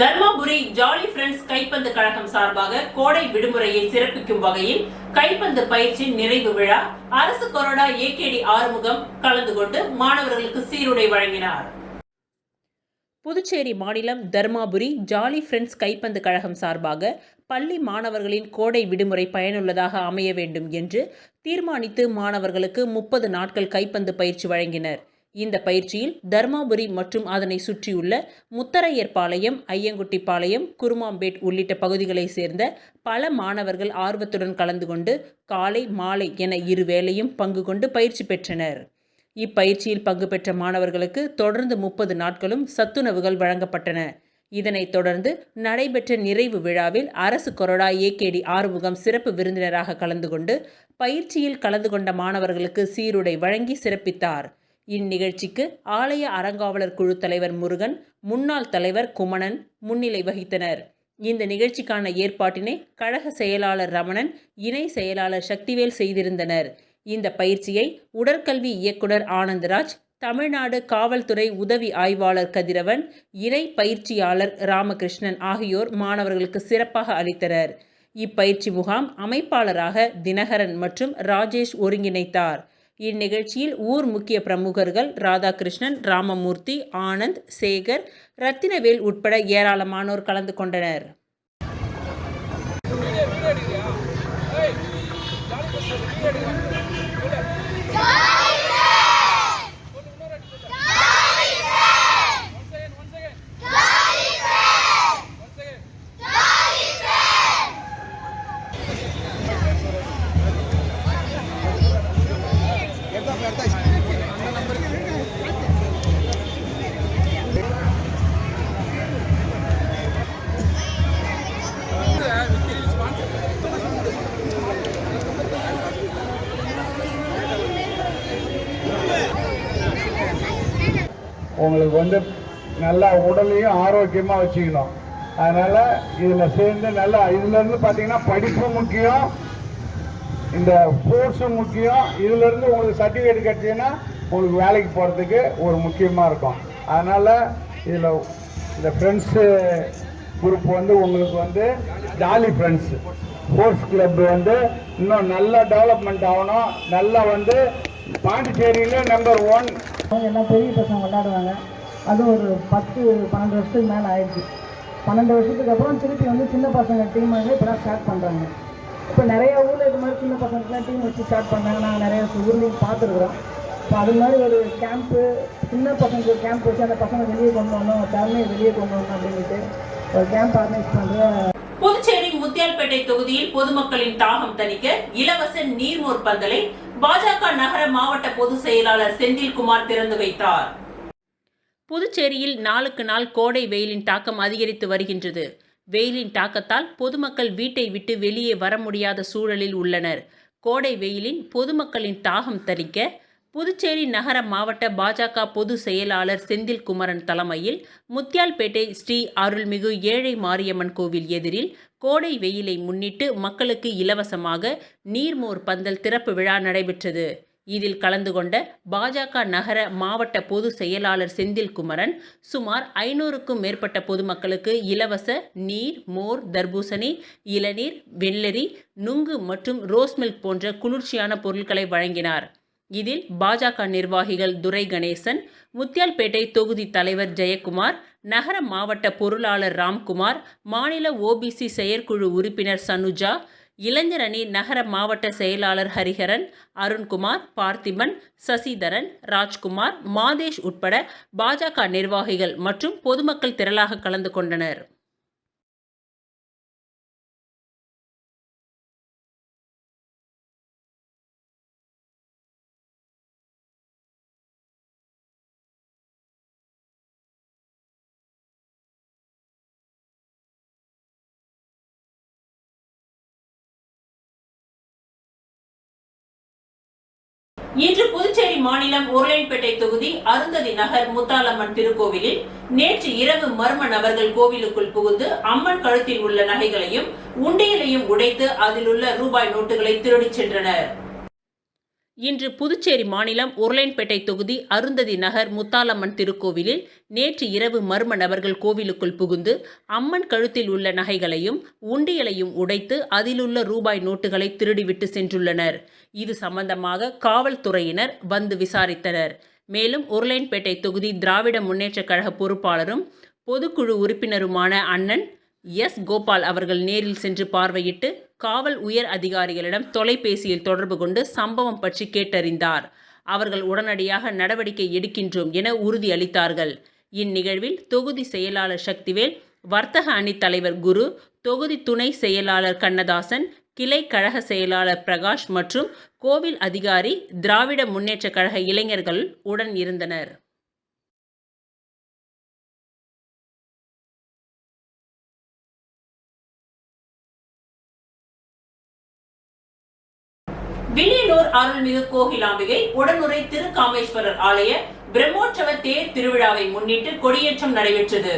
Dharmapuri jolly friends கைப்பந்து கழகம் சார்பாக கோடை விடுமுறையை சிறப்பிக்கும் வகையில் கைப்பந்து பயிற்சி நிறைவு விழா அரசு கொறடா ஏகேடி ஆறுமுகம் கலந்து கொண்டு மாணவர்களுக்கு சீருடை வழங்கினார். புதுச்சேரி மாநிலம் தர்மபுரி ஜாலி ஃப்ரெண்ட்ஸ் கைப்பந்து கழகம் சார்பாக பள்ளி மாணவர்களின் கோடை விடுமுறை பயனுள்ளதாக அமைய வேண்டும் என்று தீர்மானித்து மாணவர்களுக்கு 30 நாட்கள் கைப்பந்து பயிற்சி வழங்கினர். இந்த பயிற்சியில் தர்மபுரி மற்றும் அதனை சுற்றியுள்ள முத்தரையர்பாளையம், ஐயங்குட்டிப்பாளையம், குருமாம்பேட் உள்ளிட்ட பகுதிகளை சேர்ந்த பல மாணவர்கள் ஆர்வத்துடன் கலந்து கொண்டு காலை மாலை என இருவேளையும் பங்கு கொண்டு பயிற்சி பெற்றனர். இப்பயிற்சியில் பங்கு பெற்ற மாணவர்களுக்கு தொடர்ந்து 30 நாட்களும் சத்துணவுகள் வழங்கப்பட்டன. இதனைத் தொடர்ந்து நடைபெற்ற நிறைவு விழாவில் அரசு கொறடா ஏகேடி ஆறுமுகம் சிறப்பு விருந்தினராக கலந்து கொண்டு பயிற்சியில் கலந்து கொண்ட மாணவர்களுக்கு சீருடை வழங்கி சிறப்பித்தார். இந்நிகழ்ச்சிக்கு ஆலய அறங்காவலர் குழு தலைவர் முருகன், முன்னாள் தலைவர் குமணன் முன்னிலை வகித்தனர். இந்த நிகழ்ச்சிக்கான ஏற்பாட்டினை கழக செயலாளர் ரமணன், இணை செயலாளர் சக்திவேல் செய்திருந்தனர். இந்த பயிற்சியை உடற்கல்வி இயக்குனர் ஆனந்தராஜ், தமிழ்நாடு காவல்துறை உதவி ஆய்வாளர் கதிரவன், இணை பயிற்சியாளர் ராமகிருஷ்ணன் ஆகியோர் மாணவர்களுக்கு சிறப்பாக அளித்தனர். இப்பயிற்சி முகாம் அமைப்பாளராக தினகரன் மற்றும் ராஜேஷ் ஒருங்கிணைத்தார். இந்நிகழ்ச்சியில் ஊர் முக்கிய பிரமுகர்கள் ராதாகிருஷ்ணன், ராமமூர்த்தி, ஆனந்த், சேகர், ரத்தினவேல் உட்பட ஏராளமானோர் கலந்து கொண்டனர். உங்களுக்கு நல்லா உடலையும் ஆரோக்கியமாக வச்சுக்கணும். அதனால் இதில் சேர்ந்து நல்லா இதுலேருந்து பார்த்தீங்கன்னா படிப்பு முக்கியம், இந்த ஸ்போர்ட்ஸும் முக்கியம். இதுலேருந்து உங்களுக்கு சர்டிஃபிகேட் கிடைச்சிங்கன்னா உங்களுக்கு வேலைக்கு போகிறதுக்கு ஒரு முக்கியமாக இருக்கும். அதனால் இதில் இந்த ஃப்ரெண்ட்ஸு குரூப் உங்களுக்கு ஜாலி ஃப்ரெண்ட்ஸ் ஸ்போர்ட்ஸ் கிளப் இன்னும் நல்லா டெவலப்மெண்ட் ஆகணும். நல்லா பாண்டிச்சேரியில் நம்பர் 1 எல்லாம் பெரிய பசங்க விளையாடுவாங்க. அது ஒரு 10-12 வருஷத்துக்கு மேலே ஆயிடுச்சு. 12 வருஷத்துக்கு அப்புறம் திருப்பி சின்ன பசங்க டீம் இப்போ தான் ஸ்டார்ட் பண்ணுறாங்க. இப்போ நிறைய ஊரில் இது மாதிரி சின்ன பசங்களுக்குலாம் டீம் வச்சு ஸ்டார்ட் பண்ணாங்க. நாங்கள் நிறைய ஊர்லேயும் பார்த்துருக்குறோம். இப்போ அது மாதிரி ஒரு கேம்ப்பு, சின்ன பசங்களுக்கு ஒரு கேம்ப் வச்சு அந்த பசங்க வெளியே கொண்டு வரணும், திறமையை வெளியே கொண்டு வரணும் அப்படின்ட்டு ஒரு கேம்ப் ஆர்கனைஸ் பண்ணுறோம். புதுச்சேரி முத்தியால்பேட்டை தொகுதியில் பொதுமக்களின் தாகம் தணிக்க இலவச நீர்மோர் பந்தலை பாஜக நகர மாவட்ட பொதுச் செயலாளர் செந்தில்குமார் திறந்து வைத்தார். புதுச்சேரியில் நாளுக்கு நாள் கோடை வெயிலின் தாக்கம் அதிகரித்து வருகின்றது. வெயிலின் தாக்கத்தால் பொதுமக்கள் வீட்டை விட்டு வெளியே வர முடியாத சூழலில் உள்ளனர். கோடை வெயிலின் பொதுமக்களின் தாகம் தணிக்க புதுச்சேரி நகர மாவட்ட பாஜக பொதுச் செயலாளர் செந்தில்குமரன் தலைமையில் முத்தியால்பேட்டை ஸ்ரீ அருள்மிகு ஏழை மாரியம்மன் கோவில் எதிரில் கோடை வெயிலை முன்னிட்டு மக்களுக்கு இலவசமாக நீர்மோர் பந்தல் திறப்பு விழா நடைபெற்றது. இதில் கலந்து கொண்ட பாஜக நகர மாவட்ட பொதுச் செயலாளர் செந்தில்குமரன் சுமார் 500க்கும் மேற்பட்ட பொதுமக்களுக்கு இலவச நீர், மோர், தர்பூசணி, இளநீர், வெள்ளரி, நுங்கு மற்றும் ரோஸ் மில்க் போன்ற குளிர்ச்சியான பொருட்களை வழங்கினார். இதில் பாஜக நிர்வாகிகள் துரை கணேசன், முத்தியால்பேட்டை தொகுதி தலைவர் ஜெயக்குமார், நகர மாவட்ட பொருளாளர் ராம்குமார், மாநில ஓபிசி செயற்குழு உறுப்பினர் சனுஜா, இளைஞர் அணி நகர மாவட்ட செயலாளர் ஹரிஹரன், அருண்குமார், பார்த்திபன், சசிதரன், ராஜ்குமார், மாதேஷ் உட்பட பாஜக நிர்வாகிகள் மற்றும் பொதுமக்கள் திரளாக கலந்து கொண்டனர். இன்று புதுச்சேரி மாநிலம் உருளையன்பேட்டை தொகுதி அருந்ததி நகர் முத்தாலம்மன் திருக்கோவிலில் நேற்று இரவு மர்ம நபர்கள் கோவிலுக்குள் புகுந்து அம்மன் கழுத்தில் உள்ள நகைகளையும் உண்டியலையும் உடைத்து அதில் உள்ள ரூபாய் நோட்டுகளை திருடிச் சென்றனர். இன்று புதுச்சேரி மாநிலம் உருளையன்பேட்டை தொகுதி அருந்ததி நகர் முத்தாலம்மன் திருக்கோவிலில் நேற்று இரவு மர்ம நபர்கள் கோவிலுக்குள் புகுந்து அம்மன் கழுத்தில் உள்ள நகைகளையும் உண்டியலையும் உடைத்து அதிலுள்ள ரூபாய் நோட்டுகளை திருடிவிட்டு சென்றுள்ளனர். இது சம்பந்தமாக காவல்துறையினர் வந்து விசாரித்தனர். மேலும் உருளையன்பேட்டை தொகுதி திராவிட முன்னேற்றக் கழக பொறுப்பாளரும் பொதுக்குழு உறுப்பினருமான அண்ணன் எஸ். கோபால் அவர்கள் நேரில் சென்று பார்வையிட்டு காவல் உயர் அதிகாரிகளிடம் தொலைபேசியில் தொடர்பு கொண்டு சம்பவம் பற்றி கேட்டறிந்தார். அவர்கள் உடனடியாக நடவடிக்கை எடுக்கின்றோம் என உறுதியளித்தார்கள். இந்நிகழ்வில் தொகுதி செயலாளர் சக்திவேல், வர்த்தக அணி தலைவர் குரு, தொகுதி துணை செயலாளர் கண்ணதாசன், கிளை கழக செயலாளர் பிரகாஷ் மற்றும் கோவில் அதிகாரி, திராவிட முன்னேற்றக் கழக இளைஞர்கள் உடன் இருந்தனர். வில்லியனூர் அருள்மிகு கோகிலாம்பிகை உடனுறை திருக்காமேஸ்வரர் ஆலய பிரம்மோற்சவ தேர் திருவிழாவை முன்னிட்டு கொடியேற்றம் நடைபெற்றது.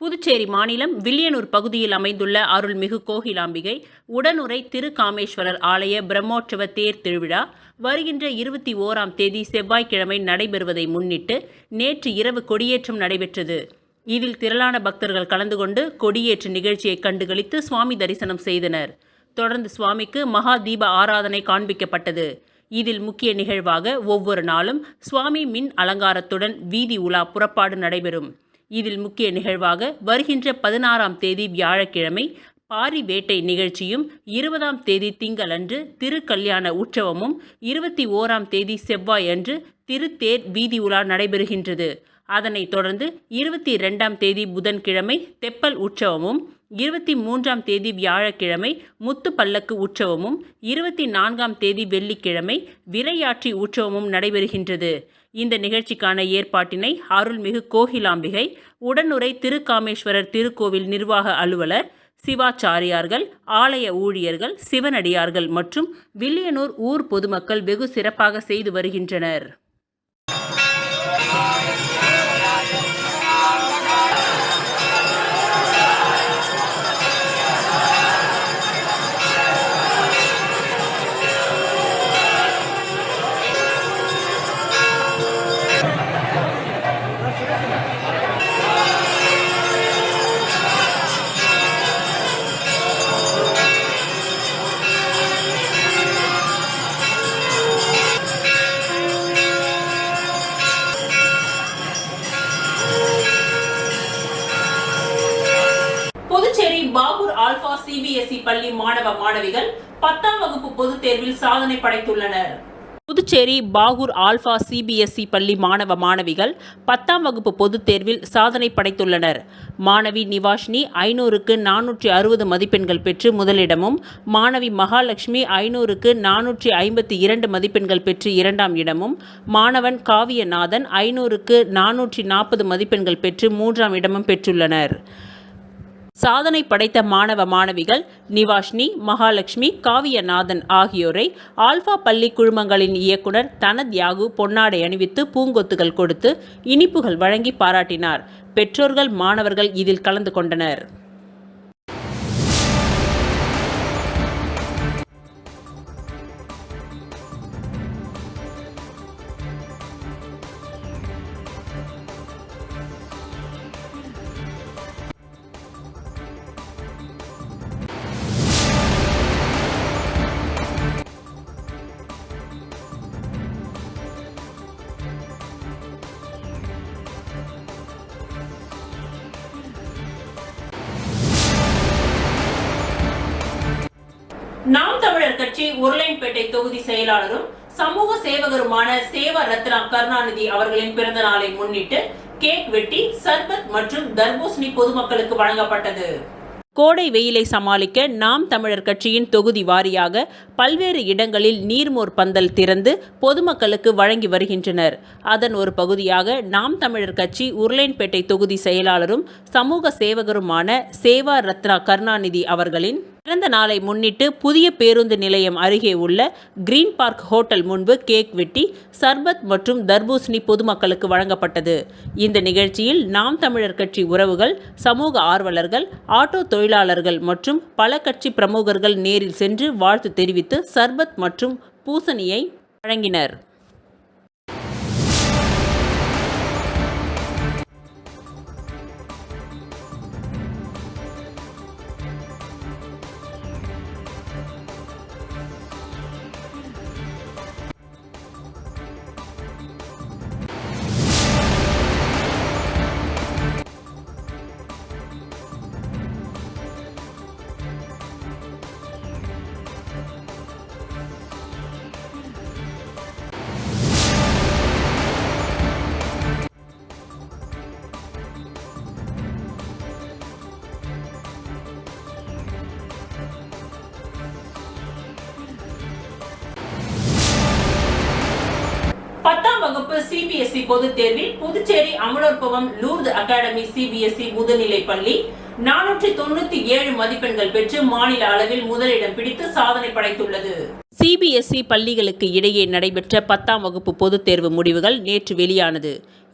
புதுச்சேரி மாநிலம் வில்லியனூர் பகுதியில் அமைந்துள்ள அருள்மிகு கோகிலாம்பிகை உடனுறை திருக்காமேஸ்வரர் ஆலய பிரம்மோற்சவ தேர் திருவிழா வருகின்ற 21ஆம் தேதி செவ்வாய்க்கிழமை நடைபெறுவதை முன்னிட்டு நேற்று இரவு கொடியேற்றம் நடைபெற்றது. இதில் திரளான பக்தர்கள் கலந்து கொண்டு கொடியேற்று நிகழ்ச்சியை கண்டுகளித்து சுவாமி தரிசனம் செய்தனர். தொடர்ந்து சுவாமிக்கு மகா தீப ஆராதனை காண்பிக்கப்பட்டது. இதில் முக்கிய நிகழ்வாக ஒவ்வொரு நாளும் சுவாமி மின் அலங்காரத்துடன் வீதி உலா புறப்பாடு நடைபெறும். இதில் முக்கிய நிகழ்வாக வருகின்ற 16ஆம் தேதி வியாழக்கிழமை பாரி வேட்டை நிகழ்ச்சியும், 20ஆம் தேதி திங்களன்று திருக்கல்யாண உற்சவமும், 21ஆம் தேதி செவ்வாய் அன்று திருத்தேர் வீதி உலா நடைபெறுகின்றது. அதனைத் தொடர்ந்து 22ஆம் தேதி புதன்கிழமை தெப்பல் உற்சவமும், 23ஆம் தேதி வியாழக்கிழமை முத்து பல்லக்கு உற்சவமும், 24ஆம் தேதி வெள்ளிக்கிழமை விரையாற்றி உற்சவமும் நடைபெறுகின்றது. இந்த நிகழ்ச்சிக்கான ஏற்பாட்டினை அருள்மிகு கோகிலாம்பிகை உடனுறை திருக்காமேஸ்வரர் திருக்கோவில் நிர்வாக அலுவலர், சிவாச்சாரியார்கள், ஆலய ஊழியர்கள், சிவனடியார்கள் மற்றும் வில்லியனூர் ஊர் பொதுமக்கள் வெகு சிறப்பாக செய்து வருகின்றனர். புதுச்சேரி பாகூர் ஆல்பா சிபிஎஸ்இ பள்ளி மாணவ மாணவிகள் 10ஆம் வகுப்பு பொதுத் தேர்வில் சாதனை படைத்துள்ளனர். புதுச்சேரி பாகூர் ஆல்பா சிபிஎஸ்இ பள்ளி மாணவ மாணவிகள் 10ஆம் வகுப்பு பொதுத் தேர்வில் சாதனை படைத்துள்ளனர். மாணவி நிவாஷினி 500க்கு 460 மதிப்பெண்கள் பெற்று முதலிடமும், மாணவி மகாலட்சுமி 500க்கு 452 மதிப்பெண்கள் பெற்று 2ஆம் இடமும், மாணவன் காவியநாதன் 500க்கு 440 மதிப்பெண்கள் பெற்று 3ஆம் இடமும் பெற்றுள்ளனர். சாதனை படைத்த மாணவ மாணவிகள் நிவாஷினி, மகாலட்சுமி, காவியநாதன் ஆகியோரை ஆல்பா பள்ளி குழுமங்களின் இயக்குனர் தனத் யாகு பொன்னாடை அணிவித்து பூங்கொத்துகள் கொடுத்து இனிப்புகள் வழங்கி பாராட்டினார். பெற்றோர்கள், மாணவர்கள் இதில் கலந்து கொண்டனர். நாம் தமிழர் கட்சி உருளையன்பேட்டை தொகுதி செயலாளரும் சமூக சேவகருமான சேவா ரத்னா கருணாநிதி அவர்களின் பிறந்த நாளை முன்னிட்டு கேக் வெட்டி, சர்பத் மற்றும் தர்பூசணி பொதுமக்களுக்கு வழங்கப்பட்டது. கோடை வெயிலை சமாளிக்க நாம் தமிழர் கட்சியின் தொகுதி வாரியாக பல்வேறு இடங்களில் நீர்மோர் பந்தல் திறந்து பொதுமக்களுக்கு வழங்கி வருகின்றனர். அதன் ஒரு பகுதியாக நாம் தமிழர் கட்சி உருளையன்பேட்டை தொகுதி செயலாளரும் சமூக சேவகருமான சேவா ரத்னா கருணாநிதி அவர்களின் பிறந்த நாளை முன்னிட்டு புதிய பேருந்து நிலையம் அருகே உள்ள கிரீன் பார்க் ஹோட்டல் முன்பு கேக் வெட்டி, சர்பத் மற்றும் தர்பூசணி பொதுமக்களுக்கு வழங்கப்பட்டது. இந்த நிகழ்ச்சியில் நாம் தமிழர் கட்சி உறவுகள், சமூக ஆர்வலர்கள், ஆட்டோ தொழிலாளர்கள் மற்றும் பல கட்சி பிரமுகர்கள் நேரில் சென்று வாழ்த்து தெரிவித்து சர்பத் மற்றும் பூசணியை வழங்கினர். பத்தாம் வகுப்பு சிபிஎஸ்இ பொதுத் தேர்வில் Puducherry Amalorpavam Lourdes Academy CBSE முதுநிலை பள்ளி 497 மதிப்பெண்கள் பெற்று மாநில அளவில் முதலிடம் பிடித்து சாதனை படைத்துள்ளது. சிபிஎஸ்இ பள்ளிகளுக்கு இடையே நடைபெற்ற 10ஆம் வகுப்பு பொதுத் தேர்வு முடிவுகள் நேற்று வெளியானது.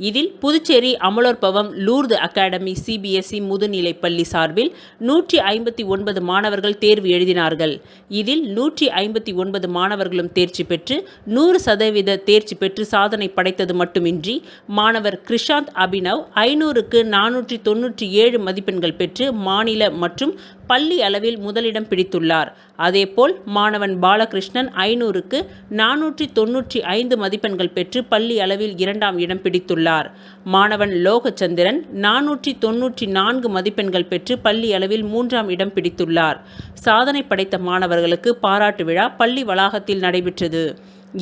இதில் Puducherry Amalorpavam Lourdes Academy CBSE முதுநிலை பள்ளி சார்பில் 159 மாணவர்கள் தேர்வு எழுதினார்கள். இதில் 159 மாணவர்களும் தேர்ச்சி பெற்று 100% தேர்ச்சி பெற்று சாதனை படைத்தது மட்டுமின்றி மாணவர் கிருஷாந்த் அபினவ் 500க்கு 497 மதிப்பெண்கள் பெற்று மாநில மற்றும் பள்ளி அளவில் முதலிடம் பிடித்துள்ளார். அதேபோல் மாணவன் பாலகிருஷ்ணன் 500க்கு 495 மதிப்பெண்கள் பெற்று பள்ளி அளவில் 2ஆம் இடம் பிடித்துள்ளார். மாணவன் லோகச்சந்திரன் 494 மதிப்பெண்கள் பெற்று பள்ளி அளவில் 3ஆம் இடம் பிடித்துள்ளார். சாதனை படைத்த மாணவர்களுக்கு பாராட்டு விழா பள்ளி வளாகத்தில் நடைபெற்றது.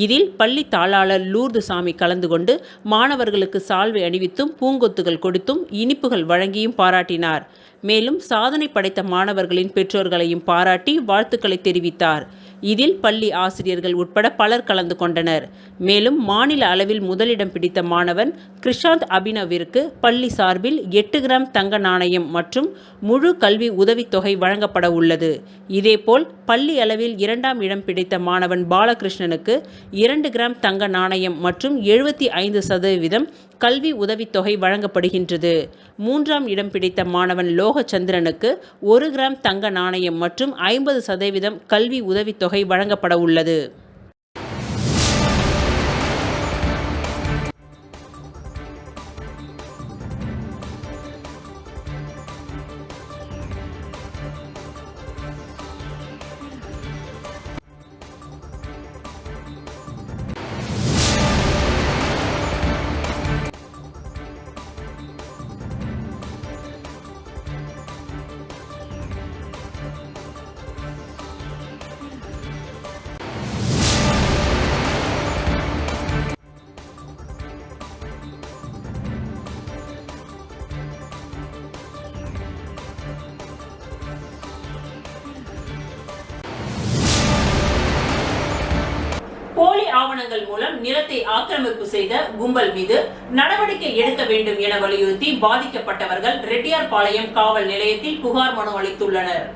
இதில் பள்ளி தாளாளர் லூர்து சாமி கலந்து கொண்டு மாணவர்களுக்கு சால்வை அணிவித்தும் பூங்கொத்துகள் கொடுத்தும் இனிப்புகள் வழங்கியும் பாராட்டினார். மேலும் சாதனை படைத்த மாணவர்களின் பெற்றோர்களையும் பாராட்டி வாழ்த்துக்களை தெரிவித்தார். இதில் பள்ளி ஆசிரியர்கள் உட்பட பலர் கலந்து கொண்டனர். மேலும் மாநில அளவில் முதலிடம் பிடித்த மாணவன் கிருஷாந்த் அபினவிற்கு பள்ளி சார்பில் 8 கிராம் தங்க நாணயம் மற்றும் முழு கல்வி உதவித்தொகை வழங்கப்பட உள்ளது. இதேபோல் பள்ளி அளவில் 2ஆம் இடம் பிடித்த மாணவன் பாலகிருஷ்ணனுக்கு 2 கிராம் தங்க நாணயம் மற்றும் 75% கல்வி உதவித்தொகை வழங்கப்படுகின்றது. 3ஆம் இடம் பிடித்த மாணவன் லோகச்சந்திரனுக்கு 1 கிராம் தங்க நாணயம் மற்றும் 50% கல்வி உதவித்தொகை வழங்கப்பட உள்ளது. போலி ஆவணங்கள் மூலம் நிலத்தை ஆக்கிரமிப்பு செய்த கும்பல் மீது நடவடிக்கை எடுக்க வேண்டும் என வலியுறுத்தி பாதிக்கப்பட்டவர்கள் ரெட்டியார்பாளையம் காவல் நிலையத்தில் புகார் மனு அளித்துள்ளனர்.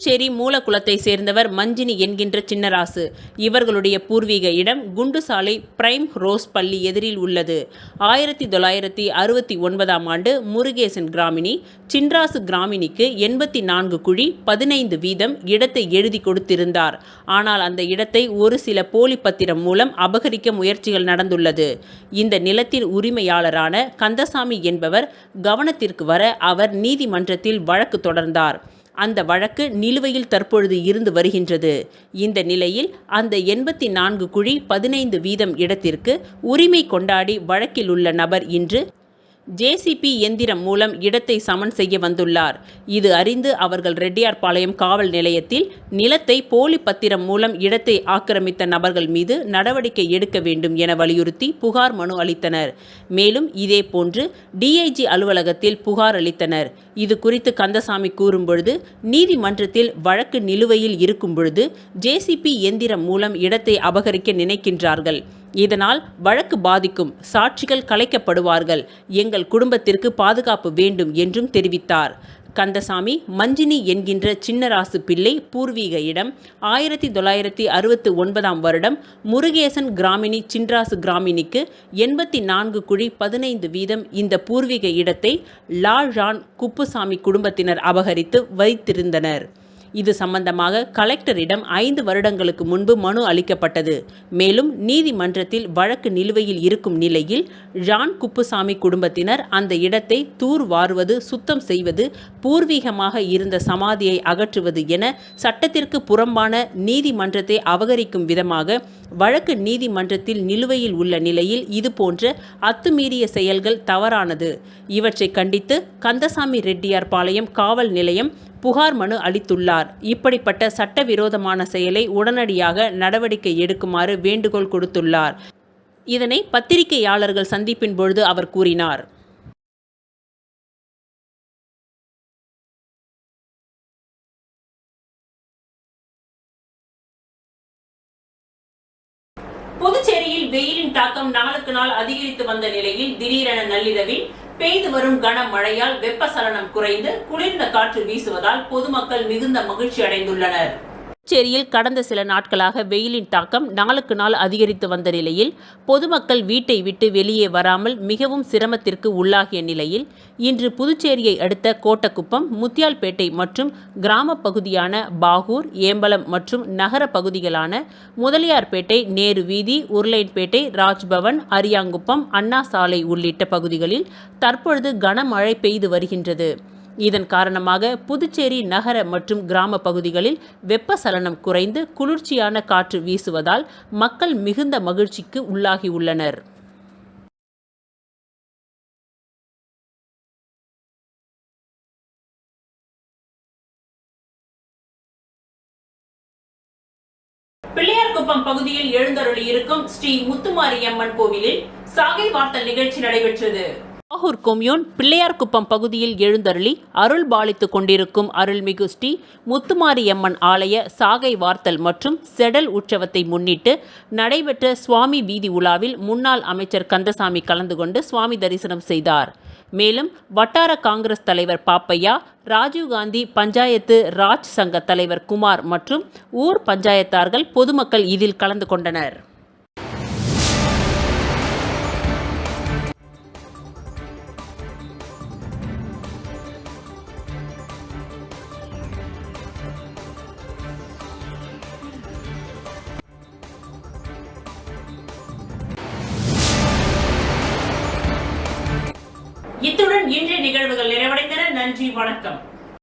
புதுச்சேரி மூலக்குளத்தை சேர்ந்தவர் மஞ்சினி என்கின்ற சின்னராசு. இவர்களுடைய பூர்வீக இடம் குண்டுசாலை பிரைம் ரோஸ் பள்ளி எதிரில் உள்ளது. 1969ஆம் ஆண்டு முருகேசன் கிராமினி சின்ராசு கிராமினிக்கு 84 குழி 15 வீதம் இடத்தை எழுதி கொடுத்திருந்தார். ஆனால் அந்த இடத்தை ஒரு சில போலி பத்திரம் மூலம் அபகரிக்க முயற்சிகள் நடந்துள்ளது. இந்த நிலத்தின் உரிமையாளரான கந்தசாமி என்பவர் கவனத்திற்கு வர அவர் நீதிமன்றத்தில் வழக்கு தொடர்ந்தார். அந்த வழக்கு நிலுவையில் தற்பொழுது இருந்து வருகின்றது. இந்த நிலையில் அந்த 84 குழி 15 வீதம் இடத்திற்கு உரிமை கொண்டாடி வழக்கில் உள்ள நபர் இன்று ஜேசிபி எந்திரம் மூலம் இடத்தை சமன் செய்ய வந்துள்ளார். இது அறிந்து அவர்கள் ரெட்டியார்பாளையம் காவல் நிலையத்தில் நிலத்தை போலி பத்திரம் மூலம் இடத்தை ஆக்கிரமித்த நபர்கள் மீது நடவடிக்கை எடுக்க வேண்டும் என வலியுறுத்தி புகார் மனு அளித்தனர். மேலும் இதேபோன்று டிஐஜி அலுவலகத்தில் புகார் அளித்தனர். இது குறித்து கந்தசாமி கூறும்பொழுது, நீதிமன்றத்தில் வழக்கு நிலுவையில் இருக்கும் பொழுது ஜேசிபி எந்திரம் மூலம் இடத்தை அபகரிக்க நினைக்கின்றார்கள். இதனால் வழக்கு பாதிக்கும், சாட்சிகள் கலைக்கப்படுவார்கள், எங்கள் குடும்பத்திற்கு பாதுகாப்பு வேண்டும் என்றும் தெரிவித்தார். கந்தசாமி மஞ்சினி என்கின்ற சின்னராசு பிள்ளை பூர்வீக இடம் 1969ஆம் வருடம் முருகேசன் கிராமினி சின்ராசு கிராமினிக்கு 84 குழி 15 வீதம் இந்த பூர்வீக இடத்தை லால் ரான் குப்புசாமி குடும்பத்தினர் அபகரித்து வைத்திருந்தனர். இது சம்பந்தமாக கலெக்டரிடம் 5 வருடங்களுக்கு முன்பு மனு அளிக்கப்பட்டது. மேலும் நீதிமன்றத்தில் வழக்கு நிலுவையில் இருக்கும் நிலையில் ஜான் குப்புசாமி குடும்பத்தினர் அந்த இடத்தை தூர் வாருவது, சுத்தம் செய்வது, பூர்வீகமாக இருந்த சமாதியை அகற்றுவது என சட்டத்திற்கு புறம்பான நீதிமன்றத்தை அபகரிக்கும் விதமாக வழக்கு நீதிமன்றத்தில் நிலுவையில் உள்ள நிலையில் இதுபோன்ற அத்துமீறிய செயல்கள் தவறானது. இவற்றை கண்டித்து கந்தசாமி ரெட்டியார் பாளையம் காவல் நிலையம் புகார் மனு அளித்துள்ளார். இப்படிப்பட்ட சட்டவிரோதமான செயலை உடனடியாக நடவடிக்கை எடுக்குமாறு வேண்டுகோள் கொடுத்துள்ளார். இதனை பத்திரிகையாளர்கள் சந்திப்பின் பொழுது அவர் கூறினார். புதுச்சேரியில் வெயிலின் தாக்கம் நாளுக்கு நாள் அதிகரித்து வந்த நிலையில் திடீரென நள்ளிரவில் பெய்து வரும் கனமழையால் வெப்பசலனம் குறைந்து குளிர்ந்த காற்று வீசுவதால் பொதுமக்கள் மிகுந்த மகிழ்ச்சி அடைந்துள்ளனர். புதுச்சேரியில் கடந்த சில நாட்களாக வெயிலின் தாக்கம் நாளுக்கு நாள் அதிகரித்து வந்த நிலையில் பொதுமக்கள் வீட்டை விட்டு வெளியே வராமல் மிகவும் சிரமத்திற்கு உள்ளாகிய நிலையில் இன்று புதுச்சேரியை அடுத்த கோட்டக்குப்பம், முத்தியால்பேட்டை மற்றும் கிராம பகுதியான பாகூர், ஏம்பலம் மற்றும் நகர பகுதிகளான முதலியார்பேட்டை, நேரு வீதி, உருளைன்பேட்டை, ராஜ்பவன், அரியாங்குப்பம், அண்ணா சாலை உள்ளிட்ட பகுதிகளில் தற்பொழுது கனமழை பெய்து வருகின்றது. இதன் காரணமாக புதுச்சேரி நகர மற்றும் கிராம பகுதிகளில் வெப்பசலனம் குறைந்து குளிர்ச்சியான காற்று வீசுவதால் மக்கள் மிகுந்த மகிழ்ச்சிக்கு உள்ளாகியுள்ளனர். பிள்ளையார்குப்பம் பகுதியில் எழுந்தருளி இருக்கும் ஸ்ரீ முத்துமாரியம்மன் கோவிலில் சாகை வார்த்தல் நிகழ்ச்சி நடைபெற்றது. பாகூர் கொம்யூன் பிள்ளையார்குப்பம் பகுதியில் எழுந்தருளி அருள் பாலித்துக் கொண்டிருக்கும் அருள்மிகு ஸ்ரீ முத்துமாரியம்மன் ஆலய சாகை வார்த்தல் மற்றும் செடல் உற்சவத்தை முன்னிட்டு நடைபெற்ற சுவாமி வீதி உலாவில் முன்னாள் அமைச்சர் கந்தசாமி கலந்து கொண்டு சுவாமி தரிசனம் செய்தார். மேலும் வட்டார காங்கிரஸ் தலைவர் பாப்பையா, ராஜீவ்காந்தி பஞ்சாயத்து ராஜ் சங்க தலைவர் குமார் மற்றும் ஊர் பஞ்சாயத்தார்கள், பொதுமக்கள் இதில் கலந்து கொண்டனர். இத்துடன் இன்றைய நிகழ்வுகள் நிறைவடைந்தன. நன்றி, வணக்கம்.